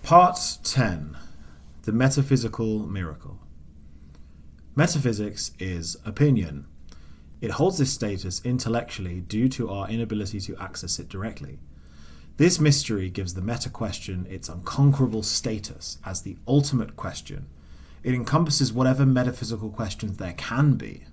Part 10. The Metaphysical Miracle. Metaphysics is opinion. It holds this status intellectually due to our inability to access it directly. This mystery gives the meta-question its unconquerable status as the ultimate question. It encompasses whatever metaphysical questions there can be.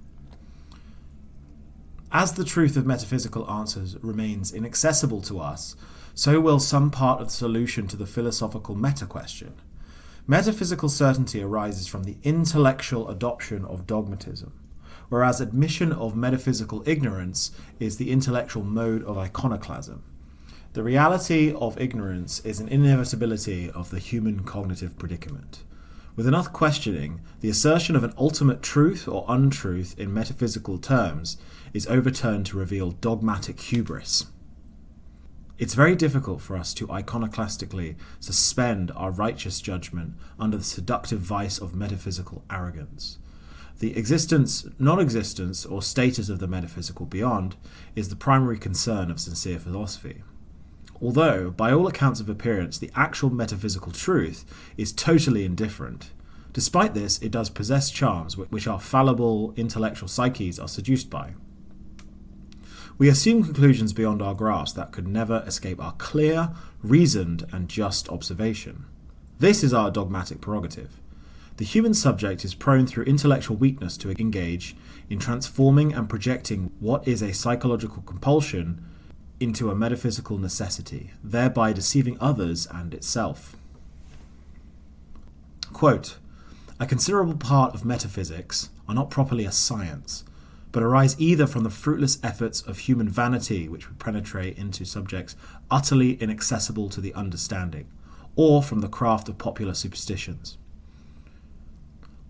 As the truth of metaphysical answers remains inaccessible to us, so will some part of the solution to the philosophical meta-question. Metaphysical certainty arises from the intellectual adoption of dogmatism, whereas admission of metaphysical ignorance is the intellectual mode of iconoclasm. The reality of ignorance is an inevitability of the human cognitive predicament. With enough questioning, the assertion of an ultimate truth or untruth in metaphysical terms is overturned to reveal dogmatic hubris. It's very difficult for us to iconoclastically suspend our righteous judgment under the seductive vice of metaphysical arrogance. The existence, non-existence, or status of the metaphysical beyond is the primary concern of sincere philosophy. Although, by all accounts of appearance, the actual metaphysical truth is totally indifferent. Despite this, it does possess charms which our fallible intellectual psyches are seduced by. We assume conclusions beyond our grasp that could never escape our clear, reasoned, and just observation. This is our dogmatic prerogative. The human subject is prone through intellectual weakness to engage in transforming and projecting what is a psychological compulsion into a metaphysical necessity, thereby deceiving others and itself. Quote, "A considerable part of metaphysics are not properly a science, but arise either from the fruitless efforts of human vanity which would penetrate into subjects utterly inaccessible to the understanding, or from the craft of popular superstitions.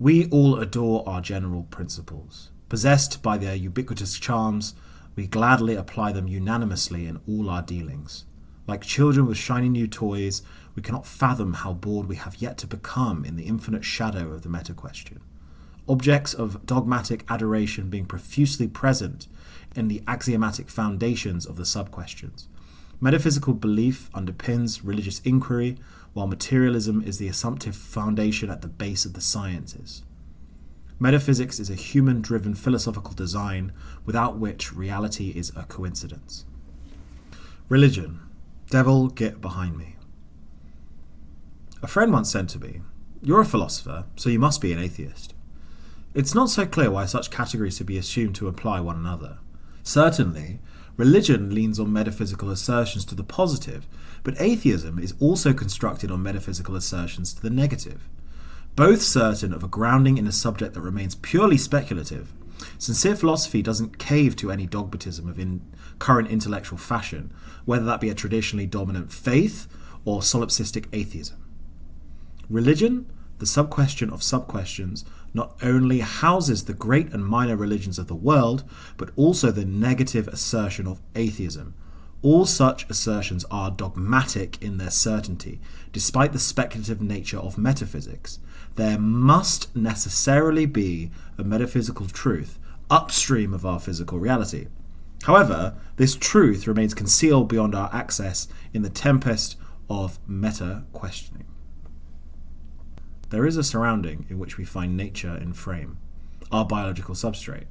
We all adore our general principles. Possessed by their ubiquitous charms, we gladly apply them unanimously in all our dealings. Like children with shiny new toys, we cannot fathom how bored we have yet to become in the infinite shadow of the meta-question. Objects of dogmatic adoration being profusely present in the axiomatic foundations of the sub-questions. Metaphysical belief underpins religious inquiry, while materialism is the assumptive foundation at the base of the sciences. Metaphysics is a human-driven philosophical design without which reality is a coincidence." Religion. Devil, get behind me. A friend once said to me, "You're a philosopher, so you must be an atheist." It's not so clear why such categories should be assumed to imply one another. Certainly, religion leans on metaphysical assertions to the positive, but atheism is also constructed on metaphysical assertions to the negative. Both certain of a grounding in a subject that remains purely speculative, sincere philosophy doesn't cave to any dogmatism of current intellectual fashion, whether that be a traditionally dominant faith or solipsistic atheism. Religion, the sub-question of sub-questions, not only houses the great and minor religions of the world, but also the negative assertion of atheism. All such assertions are dogmatic in their certainty, despite the speculative nature of metaphysics. There must necessarily be a metaphysical truth upstream of our physical reality. However, this truth remains concealed beyond our access in the tempest of meta-questioning. There is a surrounding in which we find nature in frame, our biological substrate.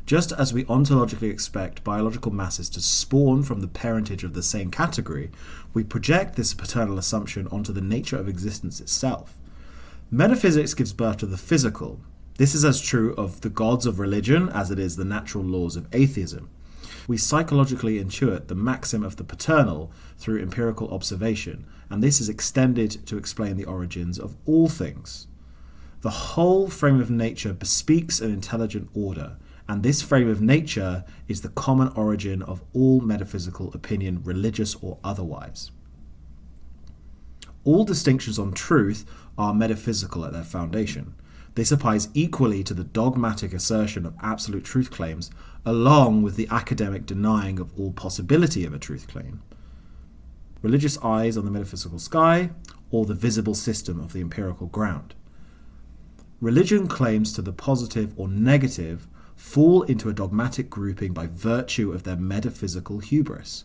Just as we ontologically expect biological masses to spawn from the parentage of the same category, we project this paternal assumption onto the nature of existence itself. Metaphysics gives birth to the physical. This is as true of the gods of religion as it is the natural laws of atheism. We psychologically intuit the maxim of the paternal through empirical observation, and this is extended to explain the origins of all things. The whole frame of nature bespeaks an intelligent order, and this frame of nature is the common origin of all metaphysical opinion, religious or otherwise. All distinctions on truth are metaphysical at their foundation. This applies equally to the dogmatic assertion of absolute truth claims, along with the academic denying of all possibility of a truth claim. Religious eyes on the metaphysical sky, or the visible system of the empirical ground. Religion claims to the positive or negative fall into a dogmatic grouping by virtue of their metaphysical hubris.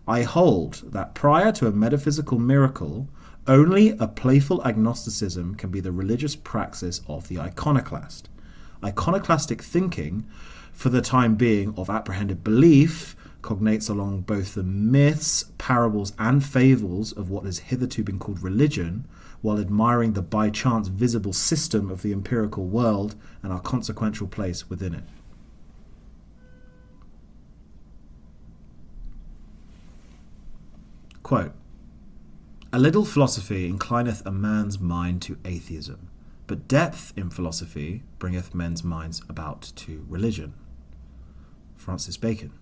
I hold that prior to a metaphysical miracle, Only a playful agnosticism can be the religious praxis of the iconoclast. Iconoclastic thinking, for the time being of apprehended belief, cognates along both the myths, parables, and fables of what has hitherto been called religion, while admiring the by-chance visible system of the empirical world and our consequential place within it. Quote, "A little philosophy inclineth a man's mind to atheism, but depth in philosophy bringeth men's minds about to religion." Francis Bacon.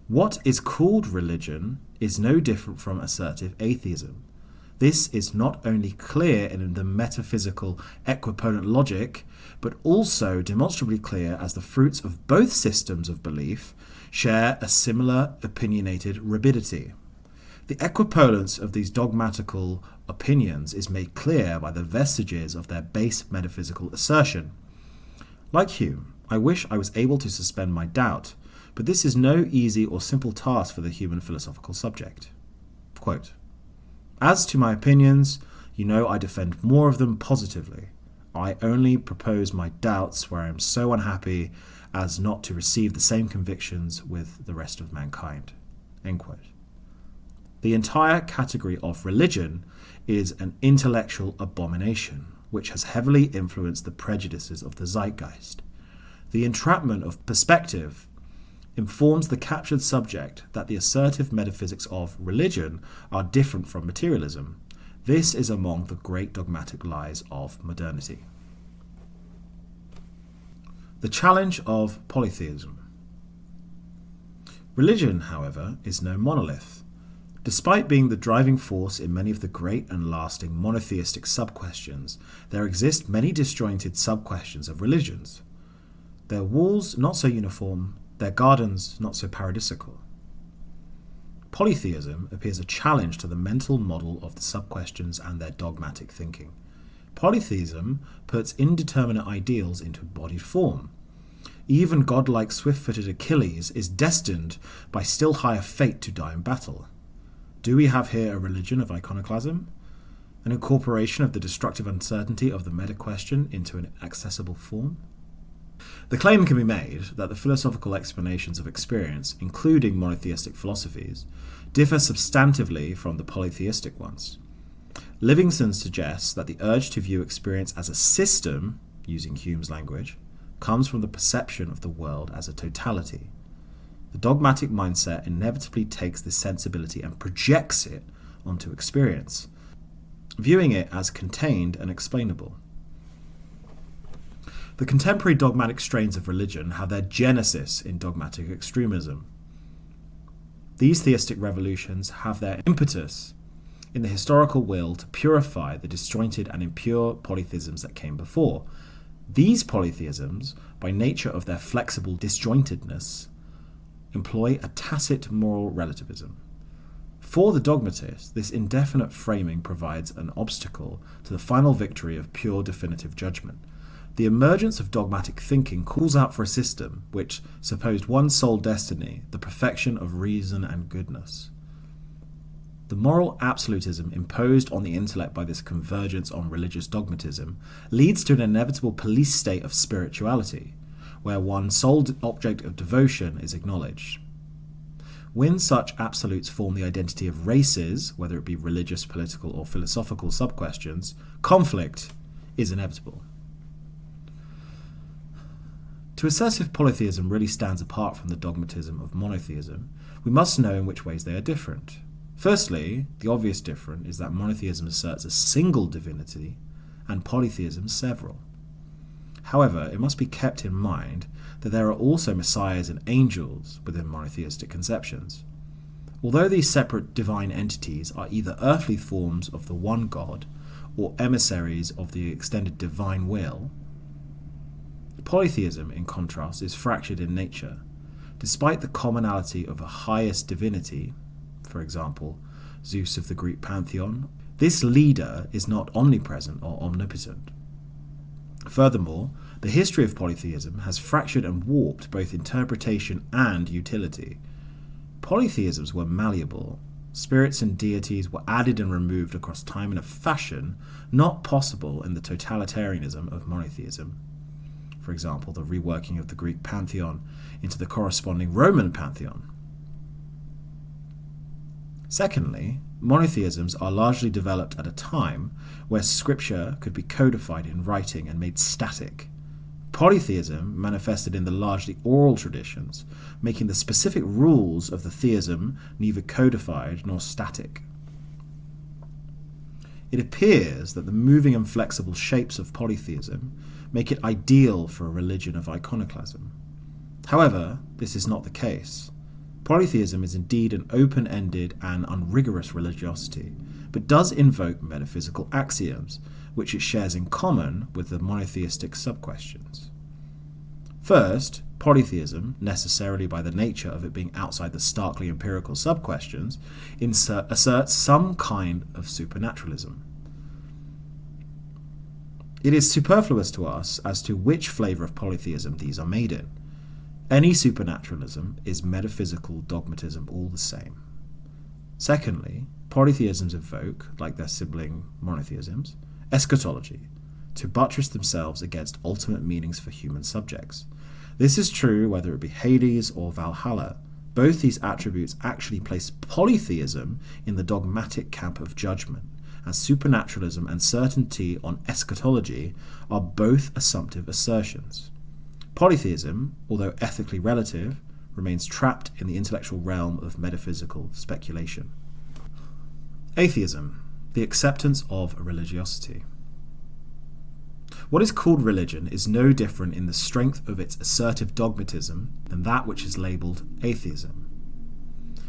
What is called religion is no different from assertive atheism. This is not only clear in the metaphysical equiponent logic, but also demonstrably clear as the fruits of both systems of belief share a similar opinionated rabidity. The equivalence of these dogmatical opinions is made clear by the vestiges of their base metaphysical assertion. Like Hume, I wish I was able to suspend my doubt, but this is no easy or simple task for the human philosophical subject. Quote, "As to my opinions, you know I defend more of them positively. I only propose my doubts where I am so unhappy as not to receive the same convictions with the rest of mankind." End quote. The entire category of religion is an intellectual abomination, which has heavily influenced the prejudices of the zeitgeist. The entrapment of perspective informs the captured subject that the assertive metaphysics of religion are different from materialism. This is among the great dogmatic lies of modernity. The challenge of polytheism. Religion, however, is no monolith. Despite being the driving force in many of the great and lasting monotheistic sub-questions, there exist many disjointed sub-questions of religions. Their walls not so uniform, their gardens not so paradisical. Polytheism appears a challenge to the mental model of the sub-questions and their dogmatic thinking. Polytheism puts indeterminate ideals into embodied form. Even godlike swift-footed Achilles is destined by still higher fate to die in battle. Do we have here a religion of iconoclasm? An incorporation of the destructive uncertainty of the meta-question into an accessible form? The claim can be made that the philosophical explanations of experience, including monotheistic philosophies, differ substantively from the polytheistic ones. Livingston suggests that the urge to view experience as a system, using Hume's language, comes from the perception of the world as a totality. The dogmatic mindset inevitably takes this sensibility and projects it onto experience, viewing it as contained and explainable. The contemporary dogmatic strains of religion have their genesis in dogmatic extremism. These theistic revolutions have their impetus in the historical will to purify the disjointed and impure polytheisms that came before. These polytheisms, by nature of their flexible disjointedness, employ a tacit moral relativism. For the dogmatist, this indefinite framing provides an obstacle to the final victory of pure definitive judgment. The emergence of dogmatic thinking calls out for a system which supposed one sole destiny, the perfection of reason and goodness. The moral absolutism imposed on the intellect by this convergence on religious dogmatism leads to an inevitable police state of spirituality, where one sole object of devotion is acknowledged. When such absolutes form the identity of races, whether it be religious, political, or philosophical sub-questions, conflict is inevitable. To assess if polytheism really stands apart from the dogmatism of monotheism, we must know in which ways they are different. Firstly, the obvious difference is that monotheism asserts a single divinity and polytheism several. However, it must be kept in mind that there are also messiahs and angels within monotheistic conceptions. Although these separate divine entities are either earthly forms of the one God or emissaries of the extended divine will, polytheism, in contrast, is fractured in nature. Despite the commonality of a highest divinity, for example, Zeus of the Greek pantheon, this leader is not omnipresent or omnipotent. Furthermore, the history of polytheism has fractured and warped both interpretation and utility. Polytheisms were malleable, spirits and deities were added and removed across time in a fashion not possible in the totalitarianism of monotheism. For example, the reworking of the Greek pantheon into the corresponding Roman pantheon. Secondly, monotheisms are largely developed at a time where scripture could be codified in writing and made static. Polytheism manifested in the largely oral traditions, making the specific rules of the theism neither codified nor static. It appears that the moving and flexible shapes of polytheism make it ideal for a religion of iconoclasm. However, this is not the case. Polytheism is indeed an open-ended and unrigorous religiosity, but does invoke metaphysical axioms, which it shares in common with the monotheistic sub-questions. First, polytheism, necessarily by the nature of it being outside the starkly empirical sub-questions, asserts some kind of supernaturalism. It is superfluous to us as to which flavour of polytheism these are made in. Any supernaturalism is metaphysical dogmatism all the same. Secondly, polytheisms evoke, like their sibling monotheisms, eschatology, to buttress themselves against ultimate meanings for human subjects. This is true whether it be Hades or Valhalla. Both these attributes actually place polytheism in the dogmatic camp of judgment, as supernaturalism and certainty on eschatology are both assumptive assertions. Polytheism, although ethically relative, remains trapped in the intellectual realm of metaphysical speculation. Atheism, the acceptance of religiosity. What is called religion is no different in the strength of its assertive dogmatism than that which is labelled atheism.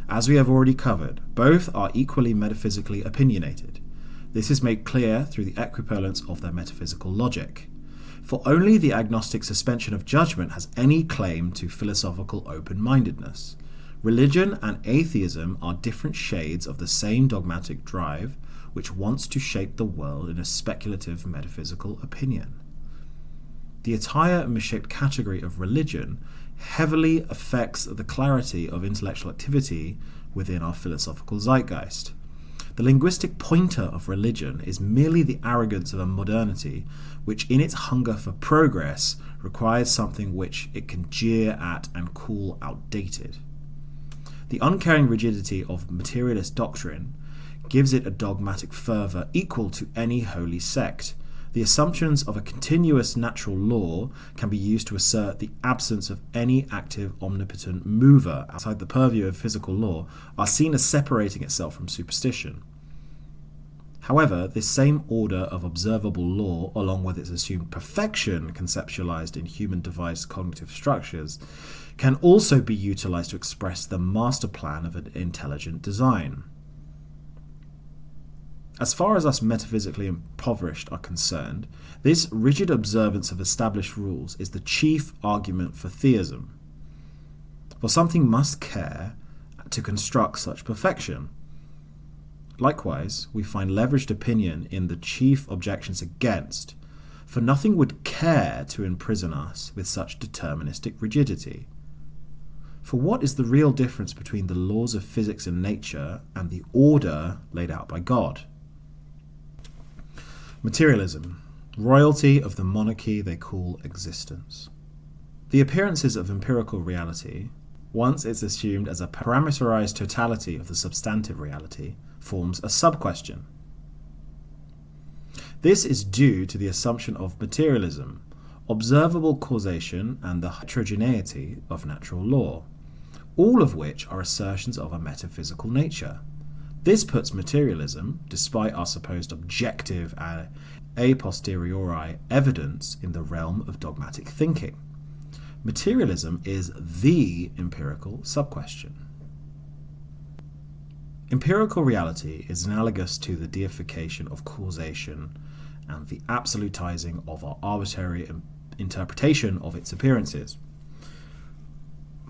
As we have already covered, both are equally metaphysically opinionated. This is made clear through the equivalence of their metaphysical logic. For only the agnostic suspension of judgment has any claim to philosophical open-mindedness. Religion and atheism are different shades of the same dogmatic drive which wants to shape the world in a speculative metaphysical opinion. The entire misshaped category of religion heavily affects the clarity of intellectual activity within our philosophical zeitgeist. The linguistic pointer of religion is merely the arrogance of a modernity which in its hunger for progress requires something which it can jeer at and call outdated. The uncaring rigidity of materialist doctrine gives it a dogmatic fervour equal to any holy sect. The assumptions of a continuous natural law can be used to assert the absence of any active omnipotent mover outside the purview of physical law are seen as separating itself from superstition. However, this same order of observable law, along with its assumed perfection conceptualized in human-devised cognitive structures, can also be utilized to express the master plan of an intelligent design. As far as us metaphysically impoverished are concerned, this rigid observance of established rules is the chief argument for theism. For something must care to construct such perfection. Likewise, we find leveraged opinion in the chief objections against, for nothing would care to imprison us with such deterministic rigidity. For what is the real difference between the laws of physics and nature and the order laid out by God? Materialism, royalty of the monarchy they call existence. The appearances of empirical reality, once it's assumed as a parameterized totality of the substantive reality, forms a sub-question. This is due to the assumption of materialism, observable causation, and the heterogeneity of natural law, all of which are assertions of a metaphysical nature. This puts materialism, despite our supposed objective and a posteriori evidence, in the realm of dogmatic thinking. Materialism is the empirical sub-question. Empirical reality is analogous to the deification of causation and the absolutizing of our arbitrary interpretation of its appearances.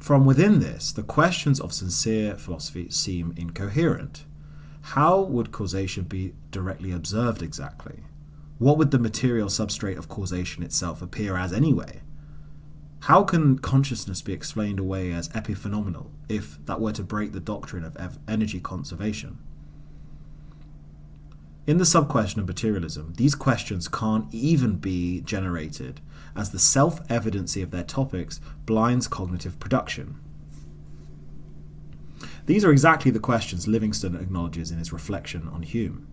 From within this, the questions of sincere philosophy seem incoherent. How would causation be directly observed exactly? What would the material substrate of causation itself appear as anyway? How can consciousness be explained away as epiphenomenal if that were to break the doctrine of energy conservation? In the sub-question of materialism, these questions can't even be generated, as the self-evidency of their topics blinds cognitive production. These are exactly the questions Livingstone acknowledges in his reflection on Hume.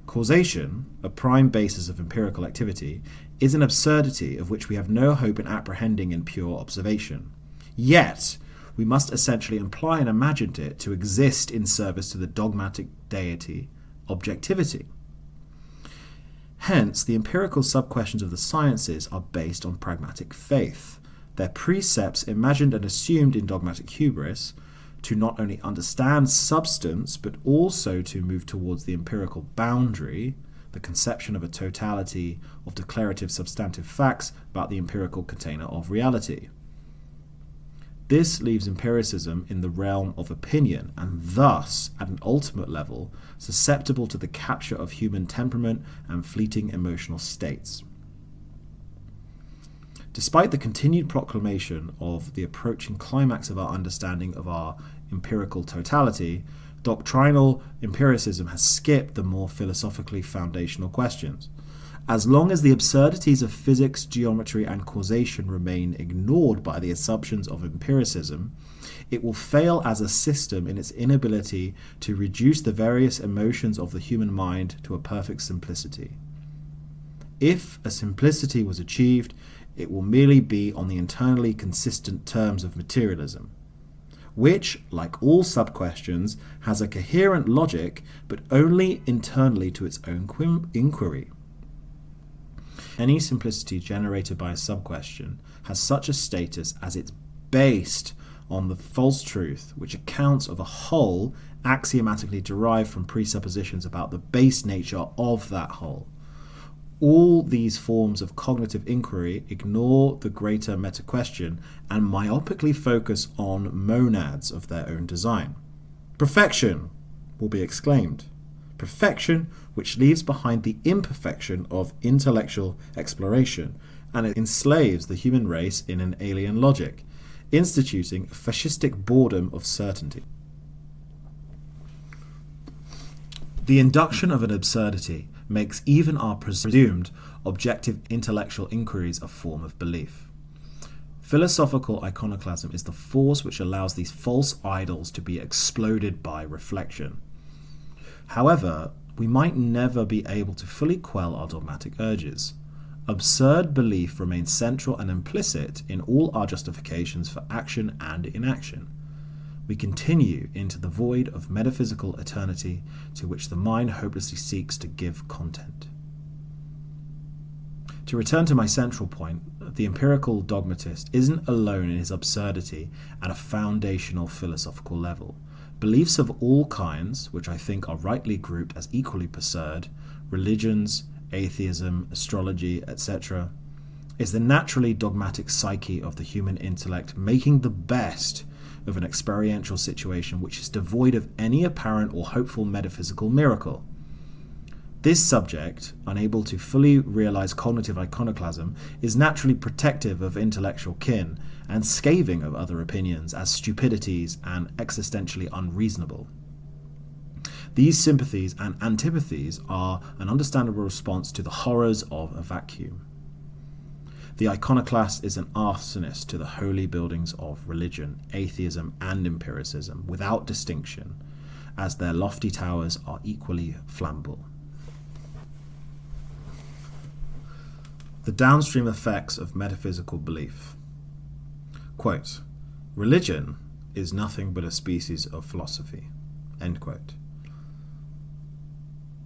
Causation, a prime basis of empirical activity, is an absurdity of which we have no hope in apprehending in pure observation. Yet, we must essentially imply and imagine it to exist in service to the dogmatic deity objectivity. Hence, the empirical sub-questions of the sciences are based on pragmatic faith, their precepts imagined and assumed in dogmatic hubris, to not only understand substance, but also to move towards the empirical boundary, the conception of a totality of declarative substantive facts about the empirical container of reality. This leaves empiricism in the realm of opinion, and thus, at an ultimate level, susceptible to the capture of human temperament and fleeting emotional states. Despite the continued proclamation of the approaching climax of our understanding of our empirical totality, doctrinal empiricism has skipped the more philosophically foundational questions. As long as the absurdities of physics, geometry, and causation remain ignored by the assumptions of empiricism, it will fail as a system in its inability to reduce the various emotions of the human mind to a perfect simplicity. If a simplicity was achieved, it will merely be on the internally consistent terms of materialism, which, like all sub-questions, has a coherent logic, but only internally to its own inquiry. Any simplicity generated by a sub-question has such a status as it's based on the false truth, which accounts of a whole axiomatically derived from presuppositions about the base nature of that whole. All these forms of cognitive inquiry ignore the greater meta-question and myopically focus on monads of their own design. Perfection will be exclaimed. Perfection which leaves behind the imperfection of intellectual exploration, and it enslaves the human race in an alien logic, instituting a fascistic boredom of certainty. The induction of an absurdity makes even our presumed objective intellectual inquiries a form of belief. Philosophical iconoclasm is the force which allows these false idols to be exploded by reflection. However, we might never be able to fully quell our dogmatic urges. Absurd belief remains central and implicit in all our justifications for action and inaction. We continue into the void of metaphysical eternity to which the mind hopelessly seeks to give content. To return to my central point, the empirical dogmatist isn't alone in his absurdity at a foundational philosophical level. Beliefs of all kinds, which I think are rightly grouped as equally absurd, religions, atheism, astrology, etc., is the naturally dogmatic psyche of the human intellect making the best of an experiential situation which is devoid of any apparent or hopeful metaphysical miracle. This subject, unable to fully realize cognitive iconoclasm, is naturally protective of intellectual kin and scathing of other opinions as stupidities and existentially unreasonable. These sympathies and antipathies are an understandable response to the horrors of a vacuum. The iconoclast is an arsonist to the holy buildings of religion, atheism, and empiricism, without distinction, as their lofty towers are equally flammable. The downstream effects of metaphysical belief. Quote, "Religion is nothing but a species of philosophy." End quote.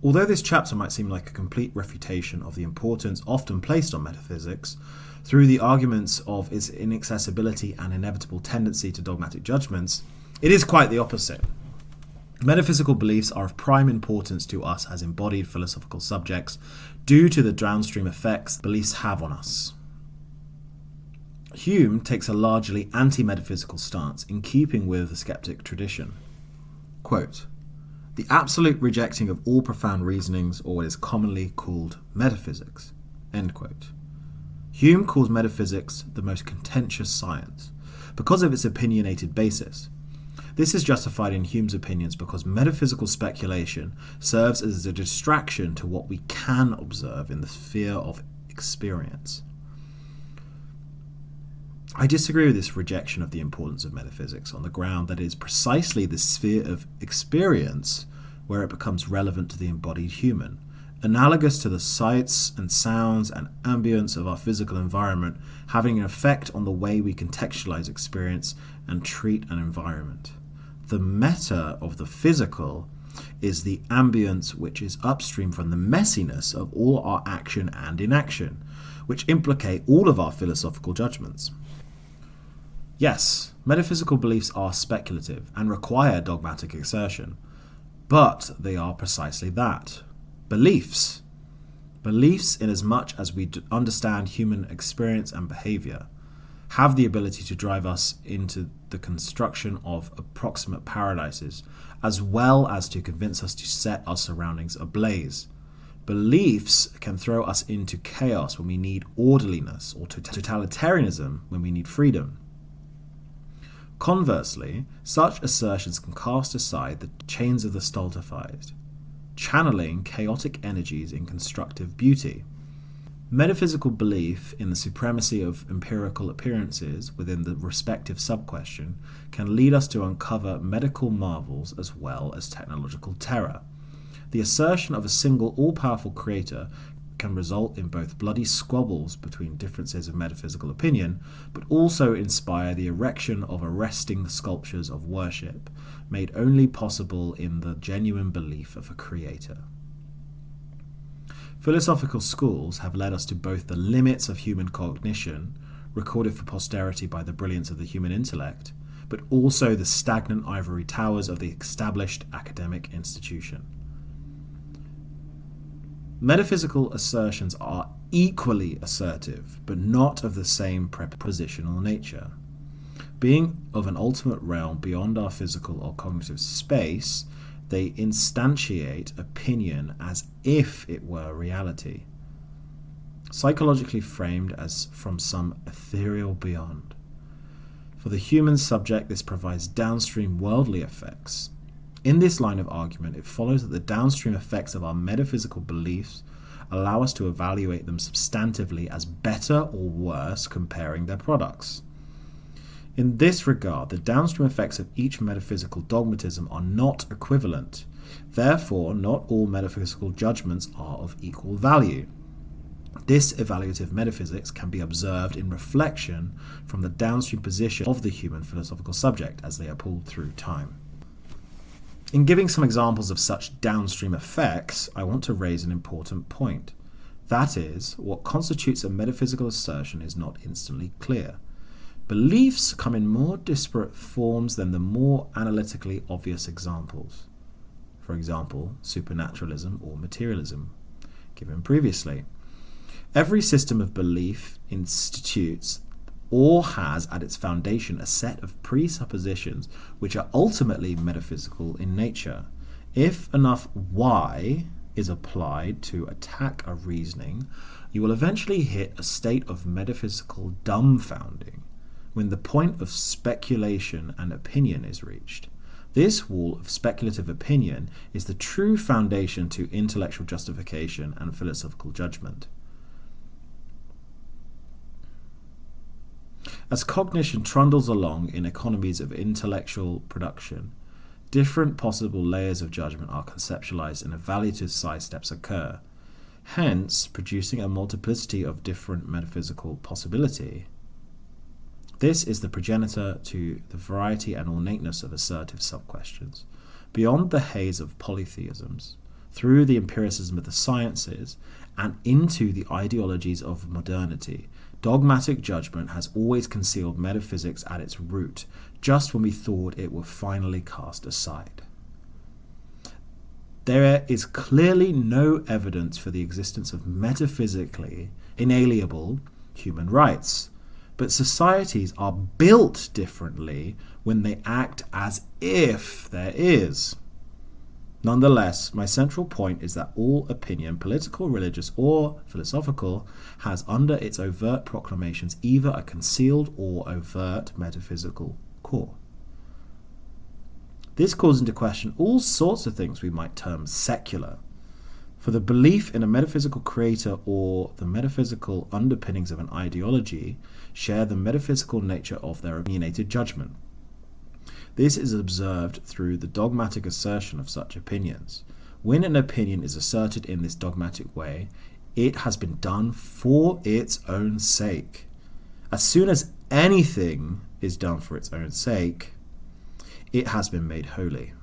Although this chapter might seem like a complete refutation of the importance often placed on metaphysics, through the arguments of its inaccessibility and inevitable tendency to dogmatic judgments, it is quite the opposite. Metaphysical beliefs are of prime importance to us as embodied philosophical subjects due to the downstream effects beliefs have on us. Hume takes a largely anti-metaphysical stance in keeping with the skeptic tradition. Quote, "The absolute rejecting of all profound reasonings, or what is commonly called metaphysics." End quote. Hume calls metaphysics the most contentious science because of its opinionated basis. This is justified in Hume's opinions because metaphysical speculation serves as a distraction to what we can observe in the sphere of experience. I disagree with this rejection of the importance of metaphysics on the ground that it is precisely the sphere of experience where it becomes relevant to the embodied human, analogous to the sights and sounds and ambience of our physical environment having an effect on the way we contextualize experience and treat an environment. The meta of the physical is the ambience which is upstream from the messiness of all our action and inaction, which implicate all of our philosophical judgments. Yes, metaphysical beliefs are speculative and require dogmatic exertion, but they are precisely that. Beliefs. Beliefs, inasmuch as we understand human experience and behavior, have the ability to drive us into the construction of approximate paradises, as well as to convince us to set our surroundings ablaze. Beliefs can throw us into chaos when we need orderliness, or totalitarianism when we need freedom. Conversely, such assertions can cast aside the chains of the stultified, channeling chaotic energies in constructive beauty. Metaphysical belief in the supremacy of empirical appearances within the respective sub-question can lead us to uncover medical marvels as well as technological terror. The assertion of a single all-powerful creator can result in both bloody squabbles between differences of metaphysical opinion, but also inspire the erection of arresting sculptures of worship, made only possible in the genuine belief of a creator. Philosophical schools have led us to both the limits of human cognition, recorded for posterity by the brilliance of the human intellect, but also the stagnant ivory towers of the established academic institution. Metaphysical assertions are equally assertive, but not of the same prepositional nature. Being of an ultimate realm beyond our physical or cognitive space, they instantiate opinion as if it were reality, psychologically framed as from some ethereal beyond. For the human subject, this provides downstream worldly effects. In this line of argument, it follows that the downstream effects of our metaphysical beliefs allow us to evaluate them substantively as better or worse comparing their products. In this regard, the downstream effects of each metaphysical dogmatism are not equivalent. Therefore, not all metaphysical judgments are of equal value. This evaluative metaphysics can be observed in reflection from the downstream position of the human philosophical subject as they are pulled through time. In giving some examples of such downstream effects, I want to raise an important point. That is, what constitutes a metaphysical assertion is not instantly clear. Beliefs come in more disparate forms than the more analytically obvious examples. For example, supernaturalism or materialism, given previously. Every system of belief institutes or has at its foundation a set of presuppositions which are ultimately metaphysical in nature. If enough why is applied to attack a reasoning, you will eventually hit a state of metaphysical dumbfounding when the point of speculation and opinion is reached. This wall of speculative opinion is the true foundation to intellectual justification and philosophical judgment. As cognition trundles along in economies of intellectual production, different possible layers of judgment are conceptualized and evaluative sidesteps occur, hence producing a multiplicity of different metaphysical possibility. This is the progenitor to the variety and ornateness of assertive sub-questions. Beyond the haze of polytheisms, through the empiricism of the sciences, and into the ideologies of modernity, dogmatic judgment has always concealed metaphysics at its root, just when we thought it were finally cast aside. There is clearly no evidence for the existence of metaphysically inalienable human rights, but societies are built differently when they act as if there is. Nonetheless, my central point is that all opinion, political, religious, or philosophical, has under its overt proclamations either a concealed or overt metaphysical core. This calls into question all sorts of things we might term secular. For the belief in a metaphysical creator or the metaphysical underpinnings of an ideology share the metaphysical nature of their opinionated judgment. This is observed through the dogmatic assertion of such opinions. When an opinion is asserted in this dogmatic way, it has been done for its own sake. As soon as anything is done for its own sake, it has been made holy.